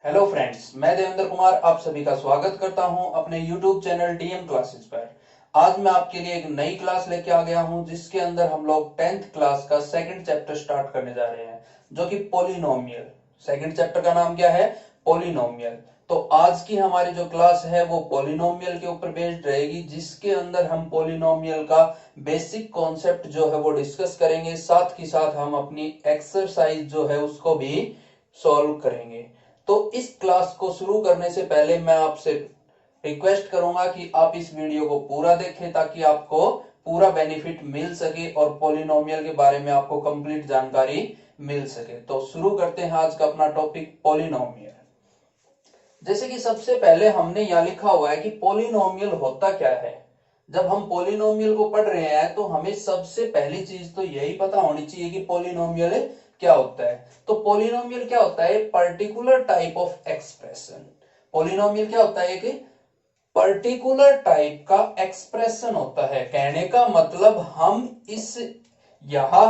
Hello friends, मैं देवेंद्र कुमार आप सभी का स्वागत करता हूं अपने YouTube चैनल डीएम क्लासेस पर। आज मैं आपके लिए एक नई क्लास लेके आ गया हूं जिसके अंदर हम लोग 10th क्लास का सेकंड चैप्टर स्टार्ट करने जा रहे हैं, जो कि पॉलिनोमियल। सेकंड चैप्टर का नाम क्या है? पॉलिनोमियल। तो आज की हमारी जो क्लास है वो पॉलिनोमियल के ऊपर बेस्ड रहेगी, जिसके अंदर हम पॉलिनोमियल का बेसिक कॉन्सेप्ट जो है वो डिस्कस करेंगे। साथ ही साथ हम अपनी एक्सरसाइज जो है उसको भी सॉल्व करेंगे। तो इस क्लास को शुरू करने से पहले मैं आपसे रिक्वेस्ट करूंगा कि आप इस वीडियो को पूरा देखें ताकि आपको पूरा बेनिफिट मिल सके और पॉलिनोमियल के बारे में आपको कंप्लीट जानकारी मिल सके। तो शुरू करते हैं आज का अपना टॉपिक पॉलिनोमियल। जैसे कि सबसे पहले हमने यहां लिखा हुआ है कि पॉलिनोमियल होता क्या है। जब हम पॉलिनोमियल को पढ़ रहे हैं तो हमें सबसे पहली चीज तो यही पता होनी चाहिए कि पॉलिनोमियल क्या होता है। तो पॉलिनोमियल क्या होता है? Particular type of expression. Polynomial क्या होता है? कि पर्टिकुलर टाइप का एक्सप्रेशन होता है। कहने का मतलब हम इस यहां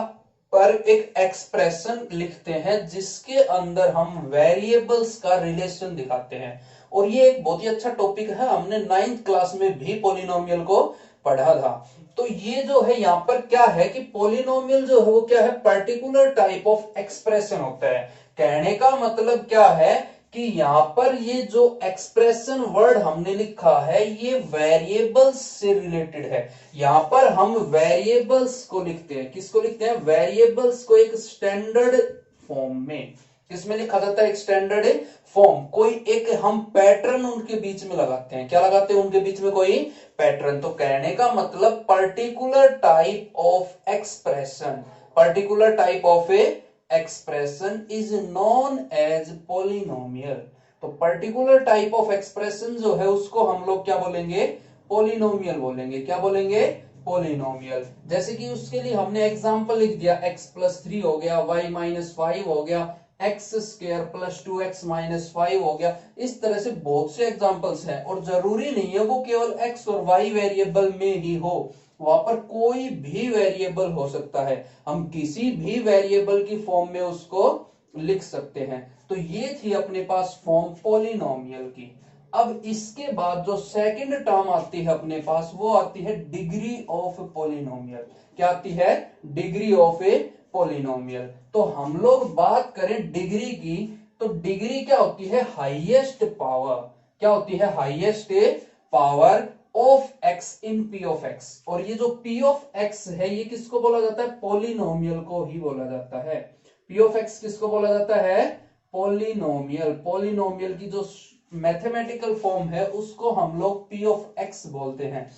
पर एक एक्सप्रेशन लिखते हैं जिसके अंदर हम वेरिएबल्स का रिलेशन दिखाते हैं। और ये एक बहुत ही अच्छा टॉपिक है, हमने 9th क्लास में भी पॉलिनोमियल को पढ़ा था। तो ये जो है यहाँ पर क्या है कि पॉलिनोमियल जो है वो क्या है? पर्टिकुलर टाइप ऑफ एक्सप्रेशन होता है। कहने का मतलब क्या है कि यहां पर ये जो एक्सप्रेशन वर्ड हमने लिखा है ये वेरिएबल्स से रिलेटेड है। यहां पर हम वेरिएबल्स को लिखते हैं। किसको लिखते हैं? वेरिएबल्स को एक स्टैंडर्ड फॉर्म में। किसमें लिखा जाता है? एक स्टैंडर्ड फॉर्म। कोई एक हम पैटर्न उनके बीच में लगाते हैं। क्या लगाते हैं? उनके बीच में कोई पैटर्न। तो कहने का मतलब particular type of expression, particular type of a expression is known as polynomial. तो पर्टिकुलर टाइप ऑफ एक्सप्रेशन जो है उसको हम लोग क्या बोलेंगे? पॉलिनोमियल बोलेंगे। क्या बोलेंगे? पॉलिनोमियल। जैसे कि उसके लिए हमने एग्जांपल लिख दिया, x+3 हो गया, y-5 हो गया, x² + 2x-5 हो गया। इस तरह से बहुत से एग्जांपल्स हैं और जरूरी नहीं है वो केवल x और y वेरिएबल में ही हो, वहां पर कोई भी वेरिएबल हो सकता है। हम किसी भी वेरिएबल की फॉर्म में उसको लिख सकते हैं। तो ये थी अपने पास फॉर्म पॉलिनोमियल की। अब इसके बाद जो सेकंड टर्म आती है अपने पास वो आती है डिग्री ऑफ पॉलिनोमियल। क्या आती है? Degree of A polynomial. तो हम लोग बात करें डिग्री की, तो डिग्री क्या होती है? Highest power. क्या होती है? Highest power of x in P of x. और ये जो पी ऑफ एक्स है ये किसको बोला जाता है? पॉलिनोमियल को ही बोला जाता है। पी ऑफ एक्स किसको बोला जाता है? पॉलिनोमियल। पॉलिनोमियल की जो मैथमेटिकल फॉर्म है उसको हम लोग पी ऑफ एक्स बोलते हैं।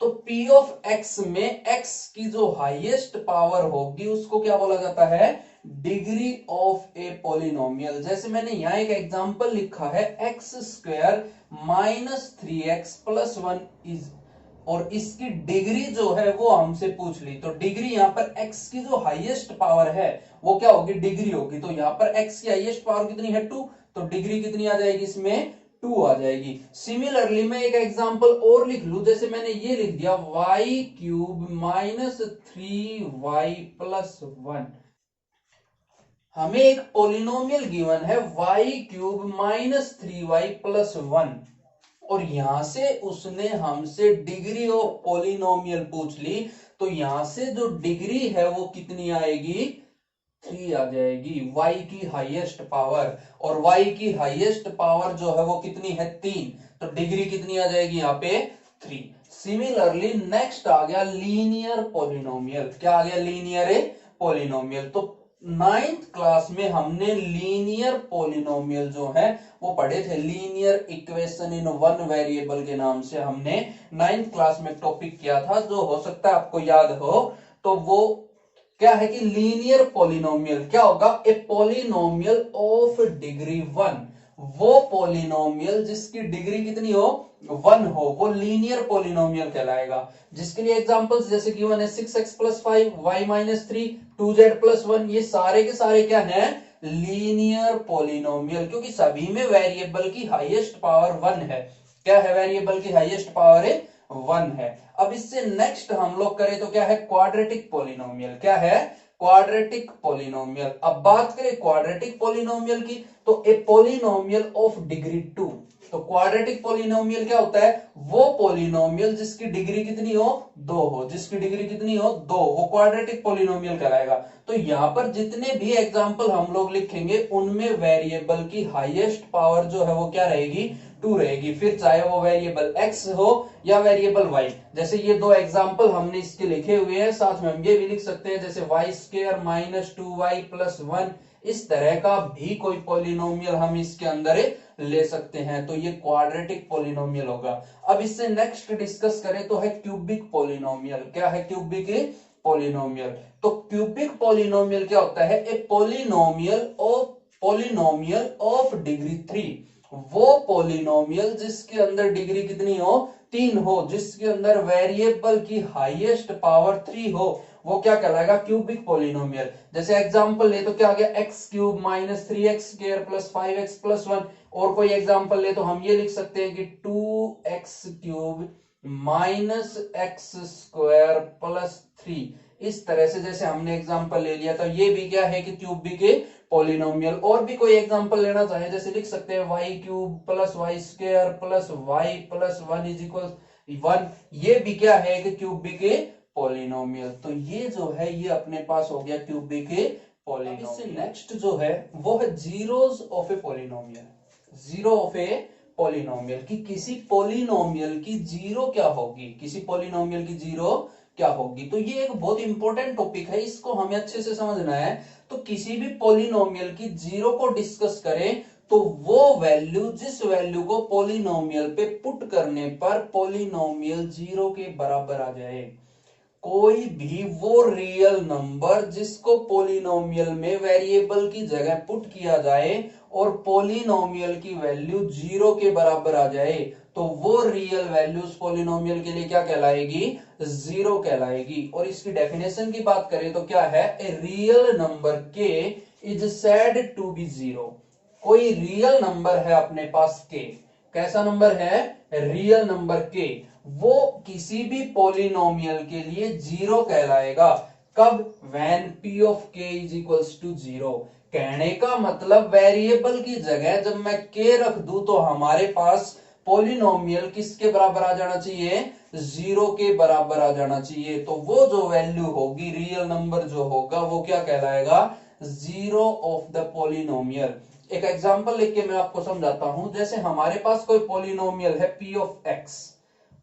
तो P ऑफ x में x की जो हाईएस्ट पावर होगी उसको क्या बोला जाता है? Degree of a polynomial. जैसे मैंने यहां एक एग्जांपल लिखा है, x² - 3x + 1 इज, और इसकी डिग्री जो है वो हमसे पूछ ली। तो डिग्री यहां पर x की जो हाईएस्ट पावर है वो क्या होगी? डिग्री होगी। तो यहां पर x की हाईएस्ट पावर कितनी है? 2। तो डिग्री कितनी आ जाएगी इसमें? 2 आ जाएगी। सिमिलरली मैं एक एग्जांपल और लिख लूं, जैसे मैंने ये लिख दिया y³ - 3y + 1। हमें एक पॉलिनोमियल गिवन है y³ - 3y + 1, और यहां से उसने हमसे डिग्री ऑफ पॉलिनोमियल पूछ ली। तो यहां से जो डिग्री है वो कितनी आएगी? 3 आ जाएगी। y की हाईएस्ट पावर, और y की हाईएस्ट पावर जो है वो कितनी है? 3। तो डिग्री कितनी आ जाएगी यहां पे? 3। सिमिलरली नेक्स्ट आ गया लीनियर पॉलिनोमियल। क्या आ गया? Linear polynomial. तो 9th क्लास में हमने लीनियर पॉलिनोमियल जो है वो पढ़े थे। Linear equation in one variable के नाम से हमने 9th क्लास में टॉपिक किया था, जो हो सकता है आपको याद हो। तो वो क्या है कि लीनियर पॉलिनोमियल क्या होगा? A polynomial of degree 1। वो पॉलिनोमियल जिसकी डिग्री कितनी हो? 1 हो, वो लीनियर पॉलिनोमियल कहलाएगा। जिसके लिए एग्जांपल्स जैसे गिवन है 6x + 5, y-3, 2z + 1, ये सारे के सारे क्या हैं? लीनियर पॉलिनोमियल, क्योंकि सभी में वेरिएबल की हाईएस्ट पावर 1 है। क्या है? वेरिएबल की हाईएस्ट पावर 1 है। अब इससे नेक्स्ट हम लोग करें तो क्या है? Quadratic polynomial. क्या है? Quadratic polynomial. अब बात करें क्वाड्रेटिक पॉलिनोमियल की, तो ए पॉलिनोमियल ऑफ डिग्री 2। तो क्वाड्रेटिक पॉलिनोमियल क्या होता है? वो पॉलिनोमियल जिसकी डिग्री कितनी हो? 2 हो। जिसकी डिग्री कितनी हो? 2, वो क्वाड्रेटिक पॉलिनोमियल कहलाएगा। तो यहां पर जितने भी एग्जांपल हम लोग लिखेंगे उनमें वेरिएबल की हाईएस्ट पावर जो है वो क्या रहेगी? 2 रहेगी। फिर चाहे वो वेरिएबल x हो या वेरिएबल y। जैसे ये दो एग्जांपल हमने इसके लिखे हुए हैं, साथ में हम ये भी लिख सकते हैं जैसे y square minus 2y plus 1। इस तरह का भी कोई पॉलिनोमियल हम इसके अंदर ले सकते हैं। तो ये क्वाड्रेटिक पॉलिनोमियल होगा। अब इससे नेक्स्ट डिस्कस करें तो है क्यूबिक पॉलिनोमियल। क्या है क्यूबिक पॉलिनोमियल? तो क्यूबिक पॉलिनोमियल क्या होता है? A polynomial of degree 3। वो पॉलिनोमियल जिसके अंदर डिग्री कितनी हो? 3 हो, जिसके अंदर वेरिएबल की हाईएस्ट पावर 3 हो, वो क्या कहलाएगा? Cubic polynomial. जैसे एग्जांपल ले तो क्या आ गया? X cube minus 3x square plus 5x plus 1। और कोई एग्जांपल ले तो हम ये लिख सकते हैं कि 2x cube minus x square plus 3। इस तरह से जैसे हमने एग्जांपल ले लिया, तो ये भी क्या है कि क्यूबिक पॉलिनोमियल। और भी कोई एग्जांपल लेना चाहे जैसे लिख सकते हैं y cube plus y square plus y plus 1 is equal 1। ये भी क्या है कि क्यूबिक पॉलिनोमियल। तो ये जो है ये अपने पास हो गया क्यूबिक पॉलिनोमियल। इससे नेक्स्ट जो है वो है zeros of a polynomial. Zero of a polynomial की किसी पॉलिनोमियल की जीरो क्या होगी? किसी पॉलिनोमियल की जीरो क्या होगी? तो ये एक बहुत इंपॉर्टेंट टॉपिक है, इसको हमें अच्छे से समझना है। तो किसी भी पॉलिनोमियल की जीरो को डिस्कस करें तो वो वैल्यू, जिस वैल्यू को पॉलिनोमियल पे पुट करने पर पॉलिनोमियल जीरो के बराबर आ जाए। कोई भी वो रियल नंबर जिसको पॉलिनोमियल में वेरिएबल की जगह पुट किया जाए और पॉलिनोमियल की वैल्यू जीरो के बराबर आ जाए, तो वो रियल वैल्यू उस पॉलिनोमियल के लिए क्या कहलाएगी? जीरो कहलाएगी। और इसकी डेफिनेशन की बात करें तो क्या है? A real number k is said to be zero. कोई रियल नंबर है अपने पास के, कैसा नंबर है? रियल नंबर के, वो किसी भी पॉलिनोमियल के लिए जीरो कहलाएगा। कब? When p of k is equals to zero. कहने का मतलब वेरिएबल की जगह जब मैं k रख दूं तो हमारे पास पॉलिनोमियल किसके बराबर आ जाना चाहिए? जीरो के बराबर आ जाना चाहिए। तो वो जो वैल्यू होगी, रियल नंबर जो होगा, वो क्या कहलाएगा? Zero of the polynomial. एक एग्जांपल लेके मैं आपको समझाता हूं। जैसे हमारे पास कोई पॉलिनोमियल है p ऑफ x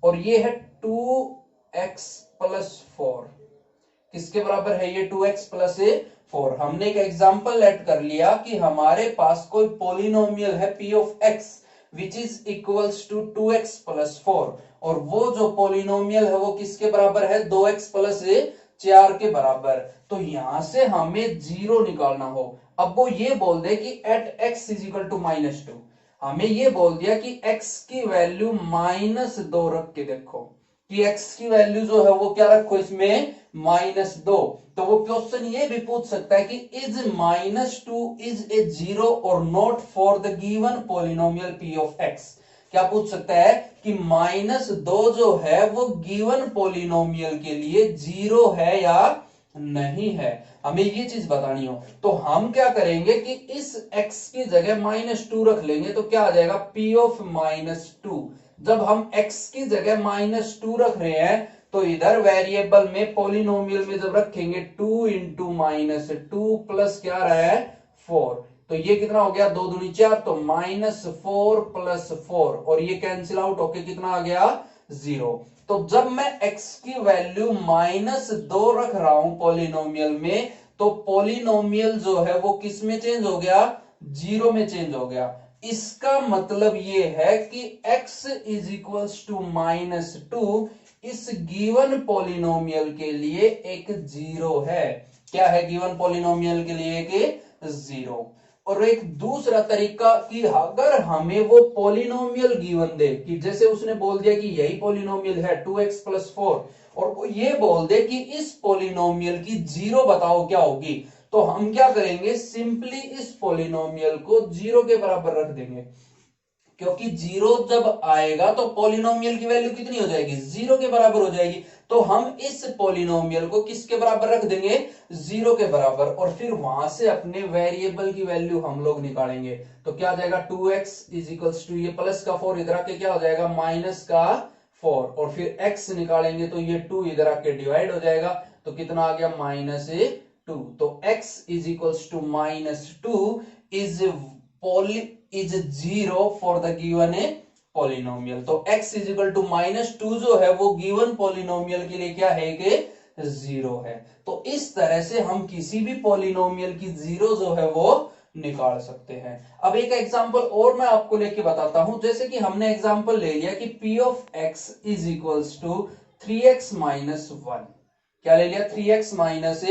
और ये है 2x प्लस 4। किसके बराबर है ये? 2x plus 4। हमने एक एग्जांपल लेट कर लिया कि हमारे पास कोई पॉलिनोमियल है p of x which is equals to 2x plus 4। और वो जो पॉलिनोमियल है वो किसके बराबर है? 2x प्लस 4 के बराबर। तो यहां से हमें जीरो निकालना हो। अब वो ये बोल दे कि at x is equal to minus 2। हमें ये बोल दिया कि x की वैल्यू -2 रख के देखो कि x की वैल्यू जो है वो क्या रखो इसमें? -2। तो वो क्वेश्चन ये भी पूछ सकता है कि इज -2 इज ए जीरो और not for the given polynomial p of x। क्या पूछ सकता है कि -2 जो है वो गिवन पॉलिनोमियल के लिए जीरो है या नहीं है, हमें ये चीज बतानी हो। तो हम क्या करेंगे कि इस x की जगह -2 रख लेंगे तो क्या आ जाएगा? p of -2। जब हम x की जगह -2 रख रहे हैं तो इधर वेरिएबल में पॉलिनोमियल में जब रखेंगे 2 इंटू -2 प्लस क्या रहा है? 4। तो ये कितना हो गया? 2 दूनी 4, तो -4 प्लस 4, और ये कैंसिल आउट होके कितना आ गया? 0। तो जब मैं x की वैल्यू -2 रख रहा हूं पॉलिनोमियल में, तो पॉलिनोमियल जो है वो किस में चेंज हो गया? जीरो में चेंज हो गया। इसका मतलब ये है कि x इज इक्वल्स टू -2 इस गिवन पॉलिनोमियल के लिए एक जीरो है। क्या है गिवन पॉलिनोमियल के लिए? एक जीरो। और एक दूसरा तरीका कि अगर हमें वो पॉलिनोमियल गिवन दे कि जैसे उसने बोल दिया कि यही पॉलिनोमियल है 2x प्लस 4, और वो ये बोल दे कि इस पॉलिनोमियल की जीरो बताओ क्या होगी, तो हम क्या करेंगे? सिंपली इस पॉलिनोमियल को जीरो के बराबर रख देंगे। क्योंकि जीरो जब आएगा तो पॉलिनोमियल की वैल्यू कितनी हो जाएगी, जीरो के बराबर हो जाएगी। तो हम इस पॉलिनोमियल को किसके बराबर रख देंगे, जीरो के बराबर, और फिर वहां से अपने वेरिएबल की वैल्यू हम लोग निकालेंगे। तो क्या आ जाएगा 2x इज इक्वल्स टू, ये प्लस का 4 इधर आके क्या हो जाएगा माइनस का 4, और फिर x निकालेंगे तो ये 2 इधर आके डिवाइड हो जाएगा, तो कितना आ गया -2। तो x is equals to -2 is zero for the given a polynomial. तो x इज इक्वल टू -2 जो है वो गिवन पॉलिनोमियल के लिए क्या है कि जीरो है। तो इस तरह से हम किसी भी पॉलिनोमियल की जीरो जो है वो निकाल सकते हैं। अब एक एग्जांपल और मैं आपको लेके बताता हूं। जैसे कि हमने एग्जांपल ले लिया कि p of x is equals to 3x minus 1, क्या ले लिया 3x माइनस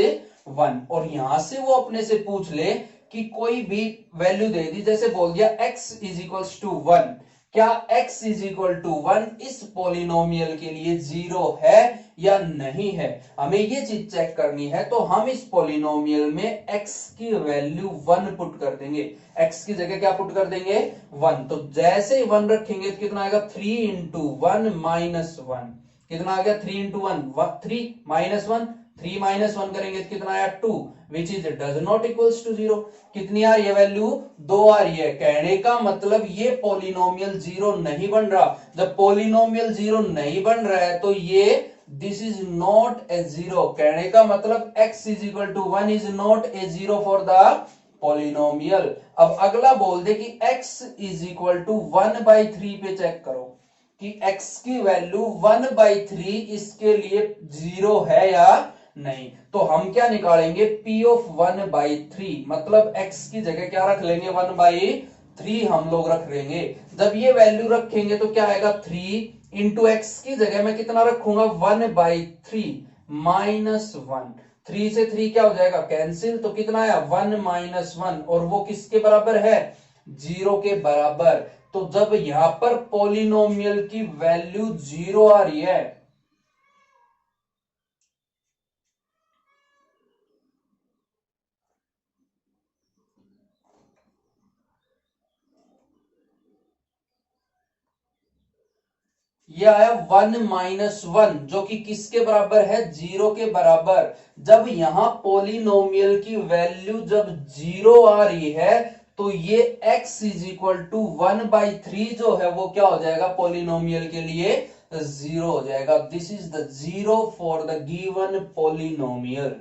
1, और यहां से वो अपने से पूछ ले कि कोई भी वैल्यू दे दी, जैसे बोल दिया x इज इक्वल्स टू 1, क्या x इज इक्वल टू 1 इस पॉलिनोमियल के लिए जीरो है या नहीं है, हमें ये चीज चेक करनी है। तो हम इस पॉलिनोमियल में x की वैल्यू 1 पुट कर देंगे, x की जगह क्या पुट कर देंगे 1। तो जैसे ही 1 रखेंगे तो कितना आएगा 3 इंटू 1 माइनस 1, कितना आ गया 3 इंटू 1 3 माइनस 1, 3 माइनस 1 करेंगे तो कितना आया 2, which is does not equals to 0। कितनी आ रही है वैल्यू 2 आ रही है। कहने का मतलब ये पॉलिनोमियल जीरो नहीं बन रहा। जब पॉलिनोमियल जीरो नहीं बन रहा है तो ये this is not a zero. कहने का मतलब x is equal to 1 is not a zero for the polynomial. अब अगला बोल दे कि x इज इक्वल टू 1/3 पे चेक करो कि x की वैल्यू 1/3 इसके लिए जीरो है या नहीं। तो हम क्या निकालेंगे p ऑफ 1/3, मतलब x की जगह क्या रख लेंगे 1/3 हम लोग रख लेंगे। जब ये वैल्यू रखेंगे तो क्या आएगा 3 इंटू एक्स की जगह मैं कितना रखूंगा 1/3 माइनस 1, 3 से 3 क्या हो जाएगा कैंसिल, तो कितना आया 1 माइनस 1, और वो किसके बराबर है जीरो के बराबर। तो जब यहां पर पॉलिनोमियल की वैल्यू जीरो आ रही है, ये आया 1 माइनस 1 जो कि किसके बराबर है जीरो के बराबर। जब यहां पॉलिनोमियल की वैल्यू जब जीरो आ रही है तो ये x इज इक्वल टू 1/3 जो है वो क्या हो जाएगा पॉलिनोमियल के लिए जीरो हो जाएगा। This is the zero for the given polynomial.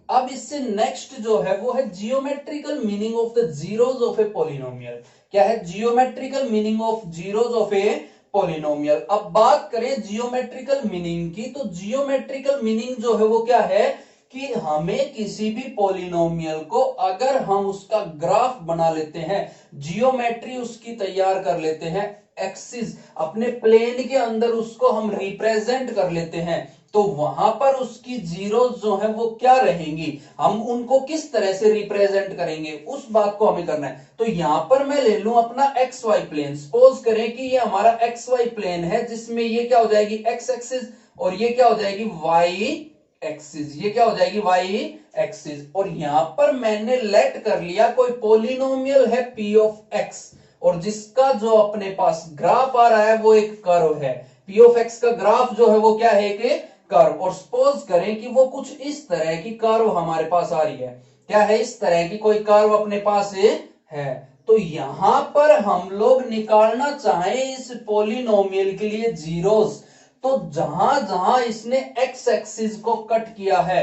अब इससे नेक्स्ट जो है वो है geometrical meaning of the zeros of a polynomial. क्या है geometrical meaning of zeros of a polynomial. अब बात करें जियोमेट्रिकल मीनिंग की, तो जियोमेट्रिकल मीनिंग जो है वो क्या है कि हमें किसी भी पॉलिनोमियल को अगर हम उसका ग्राफ बना लेते हैं, जियोमेट्री उसकी तैयार कर लेते हैं, एक्सिस अपने प्लेन के अंदर उसको हम रिप्रेजेंट कर लेते हैं, तो वहां पर उसकी जीरोस जो है वो क्या रहेंगी, हम उनको किस तरह से रिप्रेजेंट करेंगे उस बात को हमें करना है। तो यहां पर मैं ले लूं अपना एक्स वाई प्लेन। सपोज करें कि ये हमारा एक्स वाई प्लेन है जिसमें ये क्या हो जाएगी एक्स एक्सिस और ये क्या हो जाएगी वाई एक्सिस, ये क्या हो जाएगी वाई एक्सिस। और यहां पर मैंने लेट कर लिया कोई पॉलिनोमियल है पी ऑफ एक्स, और जिसका जो अपने पास ग्राफ आ रहा है वो एक कर्व है। पी ऑफ एक्स का ग्राफ जो है वो क्या है कि कर्व। और सपोज करें कि वो कुछ इस तरह की कर्व हमारे पास आ रही है, क्या है इस तरह की कोई कर्व अपने पास है। तो यहां पर हम लोग निकालना चाहें इस पॉलिनोमियल के लिए जीरोस, तो जहां जहां इसने एक्स एक्सिस को कट किया है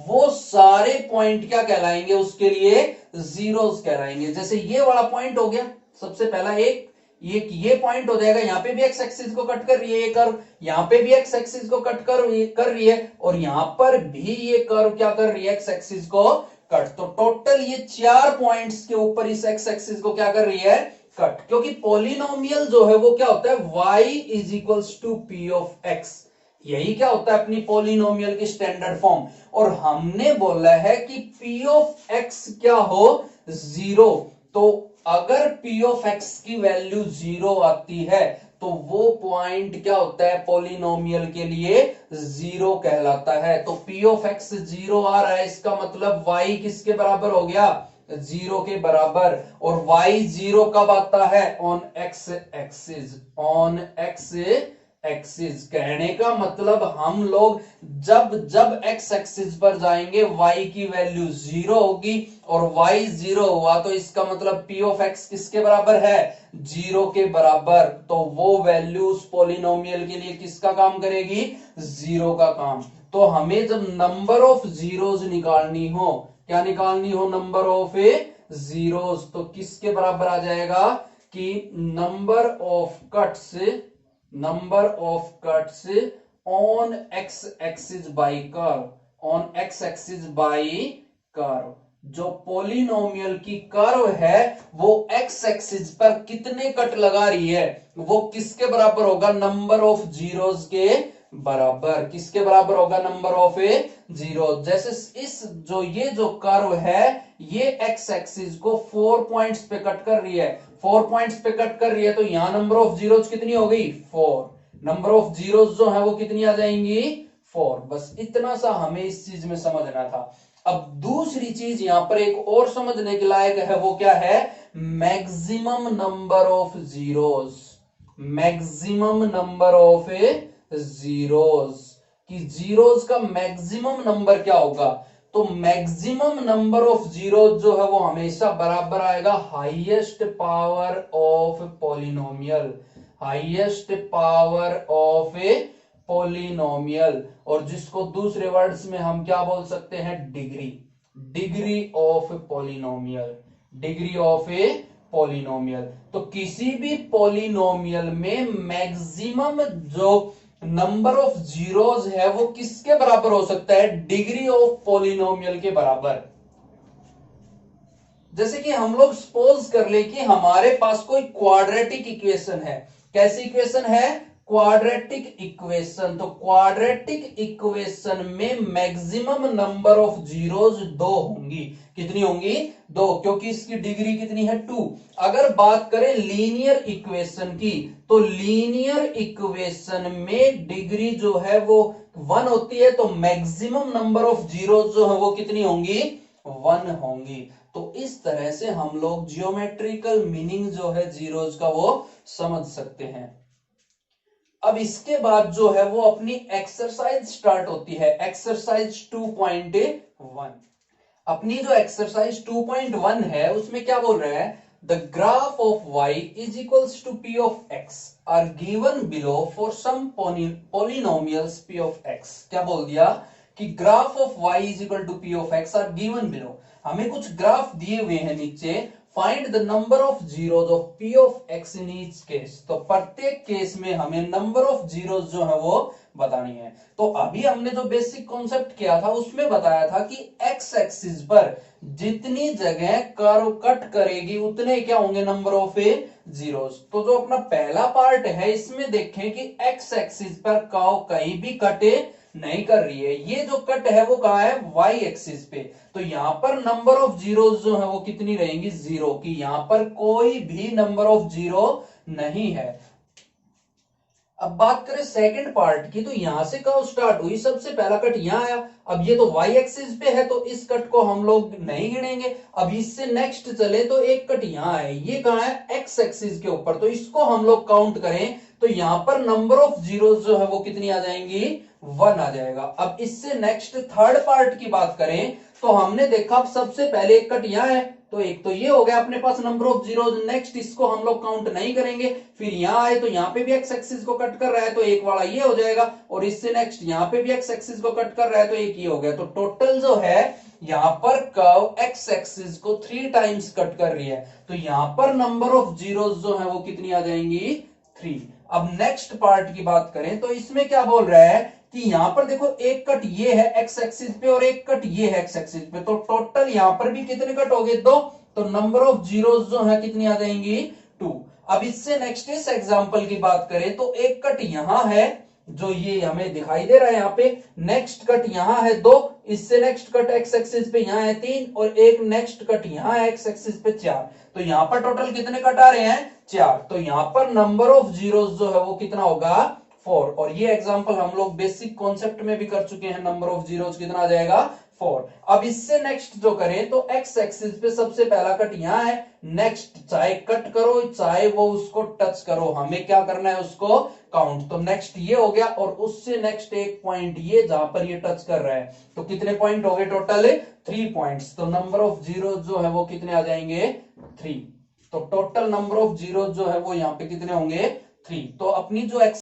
वो सारे पॉइंट क्या कहलाएंगे उसके लिए जीरोस कहलाएंगे। जैसे ये वाला पॉइंट हो गया सबसे पहला एक, ये पॉइंट हो जाएगा, यहां पे भी एक्स एक्सिस को कट कर रही है ये कर्व, यहां पे भी एक्स एक्सिस को कट कर रही है, और यहां पर भी ये कर्व क्या कर रही है एक्स एक्सिस को कट। तो टोटल ये 4 पॉइंट्स के ऊपर इस एक्स एक्सिस को क्या कर रही है कट। क्योंकि पॉलिनोमियल जो है वो क्या होता है y is equals to p of x, यही क्या होता है अपनी पॉलिनोमियल की स्टैंडर्ड फॉर्म। और हमने बोला है कि p ऑफ x क्या हो जीरो। तो अगर p ऑफ x की वैल्यू जीरो आती है तो वो पॉइंट क्या होता है पॉलिनोमियल के लिए जीरो कहलाता है। तो p ऑफ x जीरो आ रहा है, इसका मतलब y किसके बराबर हो गया जीरो के बराबर। और y जीरो कब आता है? On x axis, on x axis. कहने का मतलब हम लोग जब जब एक्स एक्सिस पर जाएंगे y की वैल्यू जीरो होगी, और y जीरो हुआ तो इसका मतलब p ऑफ x किसके बराबर है? जीरो के बराबर। तो वो वैल्यू उस पॉलिनोमियल के लिए किसका काम करेगी? जीरो का काम। तो हमें जब नंबर ऑफ जीरोज निकालनी हो, क्या निकालनी हो? नंबर ऑफ जीरोज, तो किसके बराबर आ जाएगा कि number of cuts, number of cuts on x axis by curve, on x axis by curve. जो पॉलिनोमियल की कर्व है वो एक्स एक्सिस पर कितने कट लगा रही है, वो किसके बराबर होगा? नंबर ऑफ जीरोज के बराबर। किसके बराबर होगा? Number of zero. जैसे इस ये जो कर्व है ये एक्स एक्सिस को 4 पॉइंट्स पे कट कर रही है, 4 पॉइंट्स पे कट कर रही है, तो यहां नंबर ऑफ जीरोज कितनी हो गई? 4। नंबर ऑफ जीरोज जो है वो कितनी आ जाएंगी? 4। बस इतना सा हमें इस चीज में समझना था। अब दूसरी चीज यहां पर एक और समझने के लायक है, वो क्या है? Maximum number of zeros, maximum number of zeros, कि जीरोज का मैक्सिमम नंबर क्या होगा? तो मैक्सिमम नंबर ऑफ जीरोज जो है वो हमेशा बराबर आएगा highest power of polynomial, highest power of a polynomial. और जिसको दूसरे वर्ड्स में हम क्या बोल सकते हैं? Degree, degree of polynomial, degree of A polynomial. तो किसी भी पॉलिनोमियल में मैक्सिमम जो नंबर ऑफ जीरोज है वो किसके बराबर हो सकता है? डिग्री ऑफ पॉलिनोमियल के बराबर। जैसे कि हम लोग सपोज कर ले कि हमारे पास कोई क्वाड्रेटिक इक्वेशन है। कैसी इक्वेशन है? Quadratic equation. तो क्वाड्रेटिक इक्वेशन में मैक्सिमम नंबर ऑफ जीरोज 2 होंगी। कितनी होंगी? 2, क्योंकि इसकी डिग्री कितनी है? 2। अगर बात करें लीनियर इक्वेशन की, तो लीनियर इक्वेशन में डिग्री जो है वो 1 होती है, तो मैक्सिमम नंबर ऑफ जीरोज जो है वो कितनी होंगी? 1 होंगी। तो इस तरह से हम लोग जियोमेट्रिकल मीनिंग जो है जीरोज का वो समझ सकते हैं। अब इसके बाद जो है वो अपनी एक्सरसाइज स्टार्ट होती है, एक्सरसाइज 2.1। अपनी जो एक्सरसाइज 2.1 है उसमें क्या बोल रहा है? The graph of y is equals to p of x are given below for some polynomials p of x। क्या बोल दिया? कि graph of y is equal to p of x are given below. हमें कुछ graph दिए हुए हैं नीचे। Find the number of zeros of p of x in each case. तो प्रत्येक केस में हमें नंबर ऑफ जीरोज जो है वो बतानी है। तो अभी हमने जो बेसिक कॉन्सेप्ट किया था उसमें बताया था कि x एक्सिस पर जितनी जगह कर्व कट करेगी उतने क्या होंगे? Number of zeros. तो जो अपना पहला पार्ट है इसमें देखें कि x एक्सिस पर कर्व कहीं भी कटे नहीं कर रही है। ये जो कट है वो कहां है? y एक्सिस पे। तो यहां पर नंबर ऑफ जीरोज जो है वो कितनी रहेंगी? 0 की। यहां पर कोई भी नंबर ऑफ जीरो नहीं है। अब बात करें सेकंड पार्ट की, तो यहां से कर्व स्टार्ट हुई, सबसे पहला कट यहां आया। अब ये तो y एक्सिस पे है तो इस कट को हम लोग नहीं गिनेंगे। अब इससे नेक्स्ट चले तो एक कट यहां है, ये कहां है? x एक्सिस के ऊपर। तो इसको हम लोग काउंट करें तो यहां पर नंबर ऑफ जीरोज जो है वो कितनी आ जाएंगी? 1 आ जाएगा। अब इससे नेक्स्ट थर्ड पार्ट की बात करें तो हमने देखा सबसे पहले एक कट यहां है, तो एक तो ये हो गया अपने पास नंबर ऑफ जीरोज। नेक्स्ट इसको हम लोग काउंट नहीं करेंगे। फिर यहां आए तो यहां पे भी एक्स एक्सिस को कट कर रहा है तो एक वाला ये हो जाएगा, और इससे नेक्स्ट यहां पे भी एक्स एक्सिस को कट कर रहा है तो एक ये हो गया। तो टोटल जो है यहां पर कर्व एक्स एक्सिस को 3 टाइम्स कट कर रही है। तो यहां पर नंबर ऑफ जीरोज जो है वो कितनी आ जाएंगी? 3। अब नेक्स्ट पार्ट की बात करें तो इसमें क्या बोल रहा है कि यहां पर देखो एक कट ये है एक्स एक्सिस पे और एक कट ये है एक्स एक्सिस पे, तो टोटल यहां पर भी कितने कट हो गए? 2। तो नंबर ऑफ जीरोज जो है कितनी आ जाएंगी? 2। अब इससे नेक्स्ट इस एग्जांपल की बात करें तो एक कट यहां है जो ये हमें दिखाई दे रहा है यहाँ पे, नेक्स्ट कट यहां है 2, इससे नेक्स्ट कट एक्स एक्सिस पे यहां है 3, और एक नेक्स्ट कट यहां है एक्स एक्सिस पे 4। तो यहां पर टोटल कितने कट आ रहे हैं? 4। तो यहां पर नंबर ऑफ जीरोज जो है वो कितना होगा? 4। और ये एग्जांपल हम लोग बेसिक कॉन्सेप्ट में भी कर चुके हैं। नंबर ऑफ जीरोज कितना आ जाएगा? 4। अब इससे नेक्स्ट जो करें तो एक्स एक्सिस पे सबसे पहला कट यहां है, नेक्स्ट चाहे कट करो चाहे वो उसको टच करो, हमें क्या करना है उसको काउंट। तो नेक्स्ट ये हो गया और उससे नेक्स्ट एक पॉइंट ये जहां पर ये टच कर रहा है, तो कितने पॉइंट हो गए टोटल 3 पॉइंट्स। तो नंबर ऑफ जीरो जो है वो कितने आ जाएंगे 3। तो टोटल नंबर ऑफ जीरो जो है वो यहाँ पे कितने होंगे 3। तो अपनी जो